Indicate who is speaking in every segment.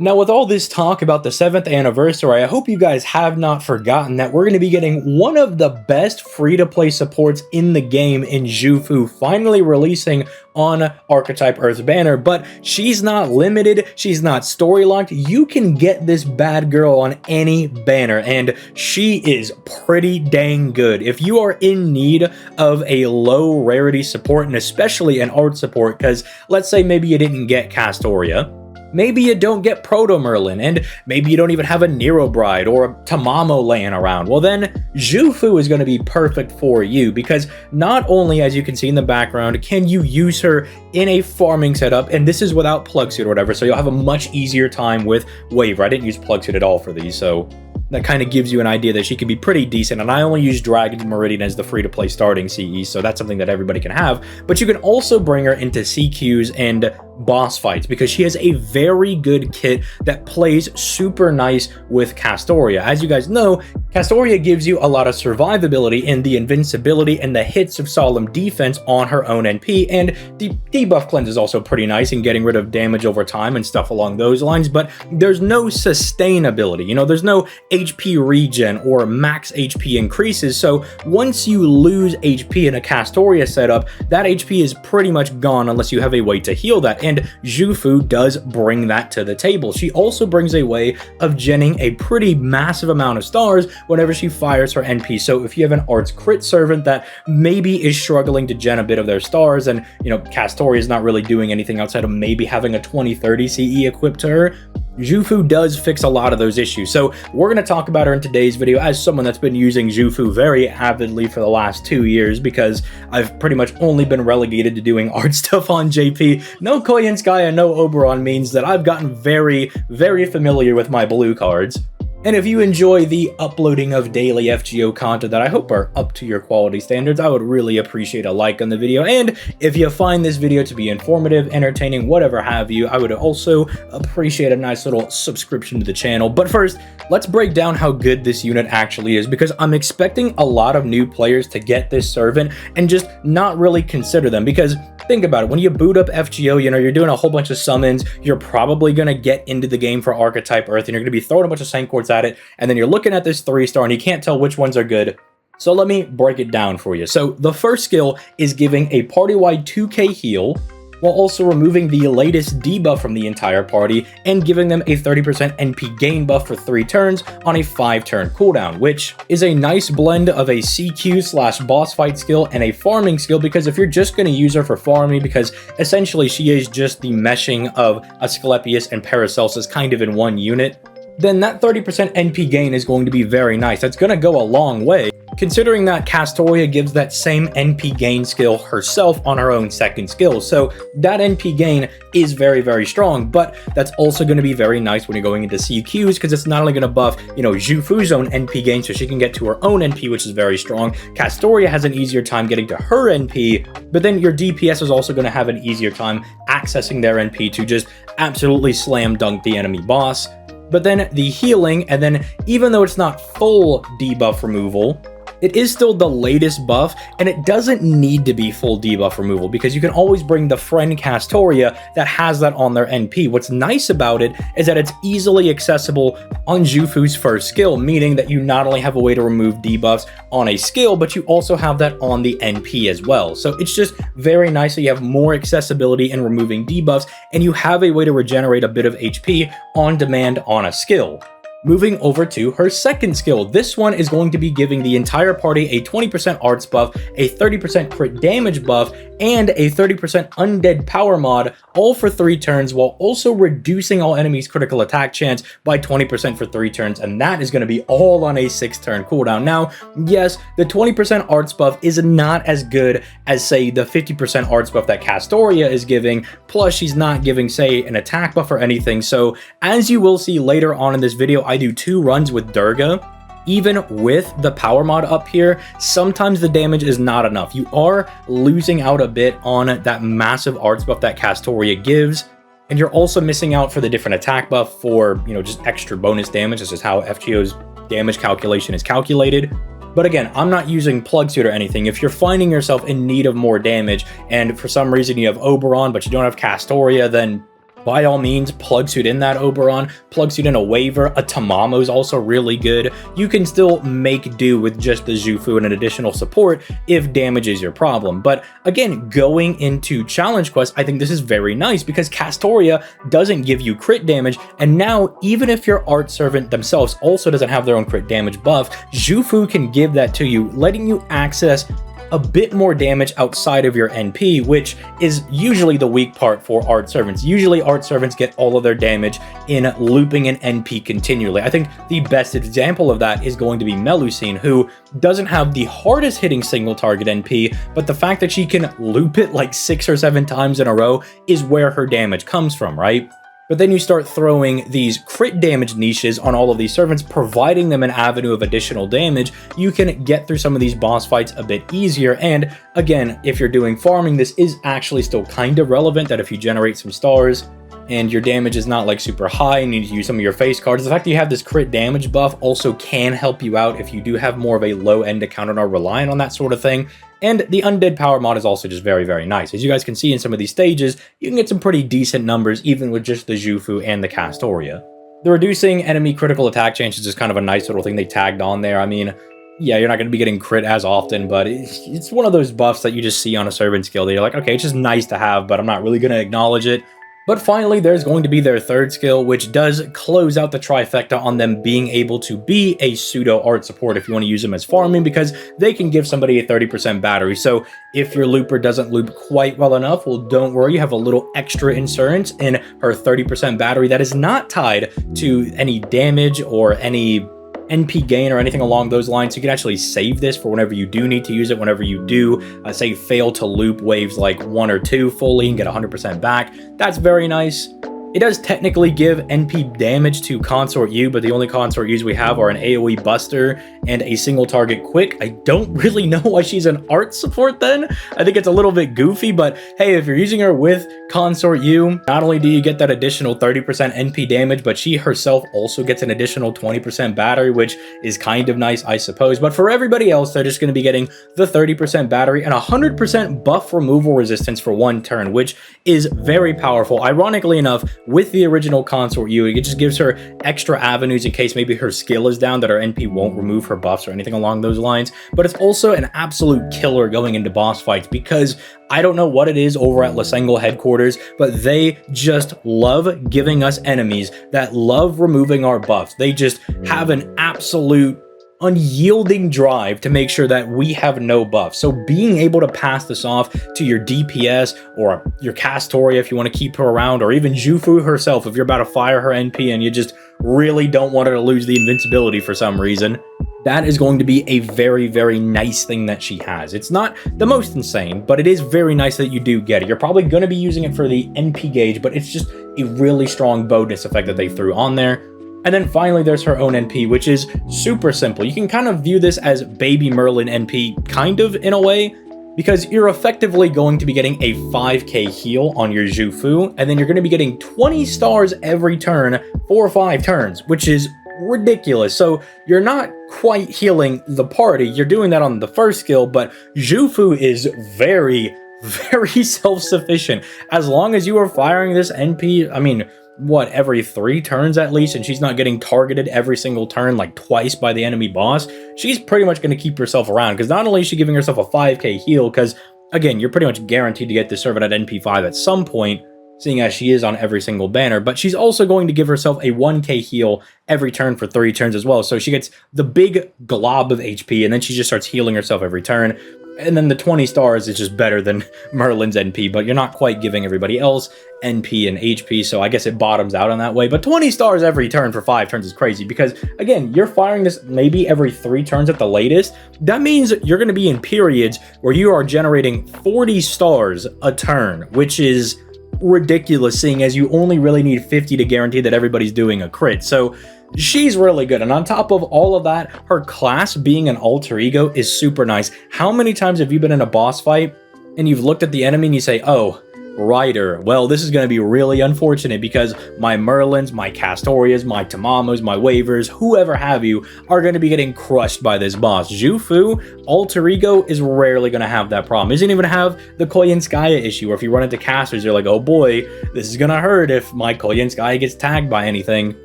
Speaker 1: Now, with all this talk about the 7th anniversary, I hope you guys have not forgotten that we're going to be getting one of the best free-to-play supports in the game in Zhufu finally releasing on Archetype Earth's banner, but she's not limited, she's not story-locked. You can get this bad girl on any banner, and she is pretty dang good. If you are in need of a low rarity support, and especially an art support, because let's say maybe you didn't get Castoria, maybe you don't get Proto Merlin, and maybe you don't even have a Nero Bride or a Tamamo laying around. Well then, Zhufu is going to be perfect for you, because not only, as you can see in the background, can you use her in a farming setup, and this is without Plug Suit or whatever, so you'll have a much easier time with Waver. I didn't use Plug Suit at all for these, so that kind of gives you an idea that she can be pretty decent, and I only use Dragon Meridian as the free-to-play starting CE, so that's something that everybody can have. But you can also bring her into CQs and boss fights, because she has a very good kit that plays super nice with Castoria. As you guys know, Castoria gives you a lot of survivability in the invincibility and the hits of solemn defense on her own NP, and the debuff cleanse is also pretty nice in getting rid of damage over time and stuff along those lines, but there's no sustainability, you know, there's no HP regen or max HP increases, so once you lose HP in a Castoria setup, that HP is pretty much gone unless you have a way to heal that, and Zhufu does bring that to the table. She also brings a way of genning a pretty massive amount of stars whenever she fires her NP, so if you have an Arts Crit Servant that maybe is struggling to gen a bit of their stars, and you know, Castoria is not really doing anything outside of maybe having a 2030 CE equipped to her, Zhufu does fix a lot of those issues. So we're going to talk about her in today's video as someone that's been using Zhufu very avidly for the last 2 years, because I've pretty much only been relegated to doing art stuff on JP. No Koyanskaya, no Oberon means that I've gotten very, very familiar with my blue cards. And if you enjoy the uploading of daily FGO content that I hope are up to your quality standards, I would really appreciate a like on the video. And if you find this video to be informative, entertaining, whatever have you, I would also appreciate a nice little subscription to the channel. But first, let's break down how good this unit actually is, because I'm expecting a lot of new players to get this servant and just not really consider them, because think about it, when you boot up FGO, you know, you're doing a whole bunch of summons, you're probably going to get into the game for Archetype Earth, and you're going to be throwing a bunch of Sancords at it, and then you're looking at this 3-star and you can't tell which ones are good. So let me break it down for you. So the first skill is giving a party-wide 2k heal, while also removing the latest debuff from the entire party and giving them a 30% NP gain buff for 3 turns on a 5-turn cooldown, which is a nice blend of a CQ/boss fight skill and a farming skill, because if you're just going to use her for farming, because essentially she is just the meshing of Asclepius and Paracelsus kind of in one unit, then that 30% NP gain is going to be very nice. That's going to go a long way, considering that Castoria gives that same NP gain skill herself on her own second skill. So that NP gain is very, very strong, but that's also going to be very nice when you're going into CQs, because it's not only going to buff, you know, Zhufu's own NP gain so she can get to her own NP, which is very strong. Castoria has an easier time getting to her NP, but then your DPS is also going to have an easier time accessing their NP to just absolutely slam dunk the enemy boss. But then the healing, and then even though it's not full debuff removal, it is still the latest buff, and it doesn't need to be full debuff removal, because you can always bring the friend Castoria that has that on their NP. What's nice about it is that it's easily accessible on Zhufu's first skill, meaning that you not only have a way to remove debuffs on a skill, but you also have that on the NP as well. So it's just very nice that you have more accessibility in removing debuffs, and you have a way to regenerate a bit of HP on demand on a skill. Moving over to her second skill, this one is going to be giving the entire party a 20% arts buff, a 30% crit damage buff, and a 30% undead power mod, all for 3 turns, while also reducing all enemies' critical attack chance by 20% for 3 turns, and that is going to be all on a 6-turn cooldown. Now, yes, the 20% arts buff is not as good as, say, the 50% arts buff that Castoria is giving, plus she's not giving, say, an attack buff or anything, so as you will see later on in this video, I do 2 runs with Durga. Even with the power mod up here, sometimes the damage is not enough. You are losing out a bit on that massive arts buff that Castoria gives, and you're also missing out for the different attack buff for, you know, just extra bonus damage. This is how FGO's damage calculation is calculated. But again, I'm not using Plug Suit or anything. If you're finding yourself in need of more damage, and for some reason you have Oberon, but you don't have Castoria, then by all means, plug suit in that Oberon, plug suit in a Waver, a Tamamo's also really good. You can still make do with just the Zhufu and an additional support if damage is your problem. But again, going into challenge quests, I think this is very nice because Castoria doesn't give you crit damage, and now even if your art servant themselves also doesn't have their own crit damage buff, Zhufu can give that to you, letting you access a bit more damage outside of your NP, which is usually the weak part for art servants. Usually art servants get all of their damage in looping an NP continually. I think the best example of that is going to be Melusine, who doesn't have the hardest hitting single target NP, but the fact that she can loop it like 6 or 7 times in a row is where her damage comes from, right? But then you start throwing these crit damage niches on all of these servants, providing them an avenue of additional damage. You can get through some of these boss fights a bit easier. And again, if you're doing farming, this is actually still kind of relevant, that if you generate some stars and your damage is not like super high and you need to use some of your face cards, the fact that you have this crit damage buff also can help you out if you do have more of a low end account and are reliant on that sort of thing. And the Undead Power mod is also just very, very nice. As you guys can see in some of these stages, you can get some pretty decent numbers even with just the Zhufu and the Castoria. The reducing enemy critical attack chance is just kind of a nice little thing they tagged on there. I mean, yeah, you're not going to be getting crit as often, but it's one of those buffs that you just see on a servant skill that you're like, okay, it's just nice to have, but I'm not really going to acknowledge it. But finally, there's going to be their third skill, which does close out the trifecta on them being able to be a pseudo art support if you want to use them as farming, because they can give somebody a 30% battery. So if your looper doesn't loop quite well enough, well, don't worry, you have a little extra insurance in her 30% battery that is not tied to any damage or any NP gain or anything along those lines. You can actually save this for whenever you do need to use it, whenever you do, say, fail to loop waves like 1 or 2 fully and get 100% back. That's very nice. It does technically give NP damage to Consort U, but the only Consort U's we have are an AoE Buster and a single target Quick. I don't really know why she's an art support then. I think it's a little bit goofy, but hey, if you're using her with Consort U, not only do you get that additional 30% NP damage, but she herself also gets an additional 20% battery, which is kind of nice, I suppose. But for everybody else, they're just going to be getting the 30% battery and 100% buff removal resistance for 1 turn, which is very powerful. Ironically enough, with the original Consort U, it just gives her extra avenues in case maybe her skill is down, that her NP won't remove her buffs or anything along those lines. But it's also an absolute killer going into boss fights, because I don't know what it is over at Lasengel headquarters, but they just love giving us enemies that love removing our buffs. They just have an absolute unyielding drive to make sure that we have no buff. So being able to pass this off to your DPS or your Castoria if you want to keep her around, or even Zhufu herself if you're about to fire her NP and you just really don't want her to lose the invincibility for some reason, that is going to be a very, very nice thing that she has. It's not the most insane, but it is very nice that you do get it. You're probably going to be using it for the NP gauge, but it's just a really strong bonus effect that they threw on there. And then finally, there's her own NP, which is super simple. You can kind of view this as baby Merlin NP, kind of, in a way, because you're effectively going to be getting a 5k heal on your Zhufu, and then you're going to be getting 20 stars every turn for 5 turns, which is ridiculous. So you're not quite healing the party. You're doing that on the first skill, but Zhufu is very, very self-sufficient. As long as you are firing this NP, I mean, what, every 3 turns at least, and she's not getting targeted every single turn like twice by the enemy boss, she's pretty much going to keep herself around, because not only is she giving herself a 5k heal, because again, you're pretty much guaranteed to get this servant at NP5 at some point, seeing as she is on every single banner, but she's also going to give herself a 1k heal every turn for 3 turns as well. So she gets the big glob of HP, and then she just starts healing herself every turn. And then the 20 stars is just better than Merlin's NP, but you're not quite giving everybody else NP and HP, so I guess it bottoms out on that way. But 20 stars every turn for 5 turns is crazy, because again, you're firing this maybe every 3 turns at the latest. That means you're going to be in periods where you are generating 40 stars a turn, which is ridiculous, seeing as you only really need 50 to guarantee that everybody's doing a crit. So she's really good, and on top of all of that, her class being an alter ego is super nice. How many times have you been in a boss fight and you've looked at the enemy and you say, oh, Ryder. Well, this is going to be really unfortunate because my Merlins, my Castorias, my Tamamos, my Waivers, whoever have you, are going to be getting crushed by this boss. Zhu Fu, Alter Ego, is rarely going to have that problem. Isn't even going to have the Koyanskaya issue, or if you run into casters, you're like, oh boy, this is going to hurt if my Koyanskaya gets tagged by anything.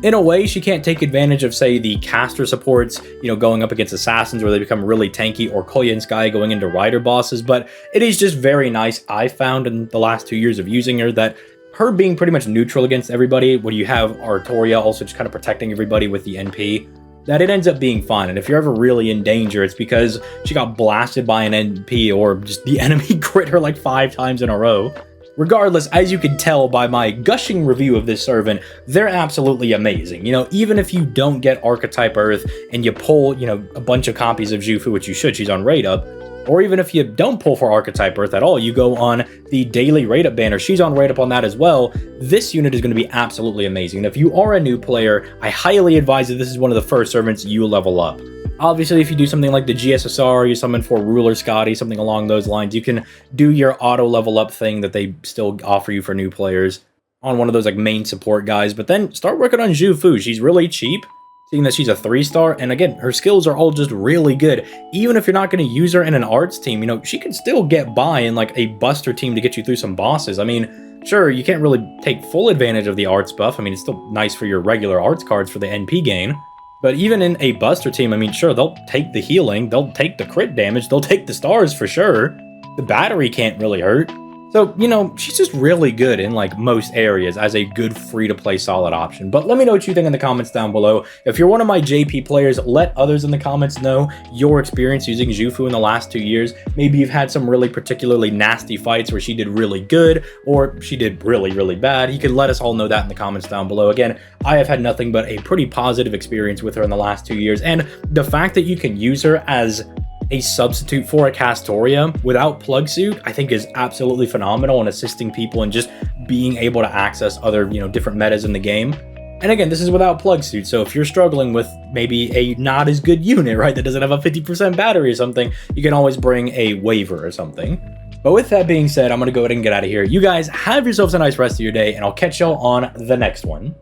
Speaker 1: In a way, she can't take advantage of, say, the caster supports, going up against assassins where they become really tanky, or Koyanskaya going into rider bosses, but it is just very nice, I found in the last 2 years of using her, that her being pretty much neutral against everybody, when you have Artoria also just kind of protecting everybody with the NP, that it ends up being fine. And if you're ever really in danger, it's because she got blasted by an NP, or just the enemy crit her like 5 times in a row. Regardless, as you can tell by my gushing review of this servant, they're absolutely amazing. Even if you don't get Archetype Earth and you pull, a bunch of copies of Zhu Fu, which you should, she's on rate up, or even if you don't pull for Archetype Earth at all, you go on the daily rate up banner, she's on rate up on that as well, this unit is going to be absolutely amazing. And if you are a new player, I highly advise that this is one of the first servants you level up. Obviously, if you do something like the GSSR, you summon for Ruler Scotty, something along those lines, you can do your auto level up thing that they still offer you for new players on one of those like main support guys, but then start working on Zhu Fu. She's really cheap, seeing that she's a 3-star, and again, her skills are all just really good. Even if you're not going to use her in an arts team, she can still get by in like a buster team to get you through some bosses. I mean, sure, you can't really take full advantage of the arts buff. I mean, it's still nice for your regular arts cards for the NP gain. But even in a buster team, I mean, sure, they'll take the healing, they'll take the crit damage, they'll take the stars for sure. The battery can't really hurt. So, she's just really good in like most areas as a good free-to-play solid option. But let me know what you think in the comments down below. If you're one of my JP players, let others in the comments know your experience using Zhu Fu in the last 2 years. Maybe you've had some really particularly nasty fights where she did really good or she did really, really bad. You can let us all know that in the comments down below. Again, I have had nothing but a pretty positive experience with her in the last 2 years. And the fact that you can use her as a substitute for a Castoria without plug suit, I think is absolutely phenomenal in assisting people and just being able to access other, different metas in the game. And again, this is without plug suit, so if you're struggling with maybe a not as good unit, right, that doesn't have a 50% battery or something, you can always bring a waiver or something. But with that being said, I'm going to go ahead and get out of here. You guys have yourselves a nice rest of your day, and I'll catch y'all on the next one.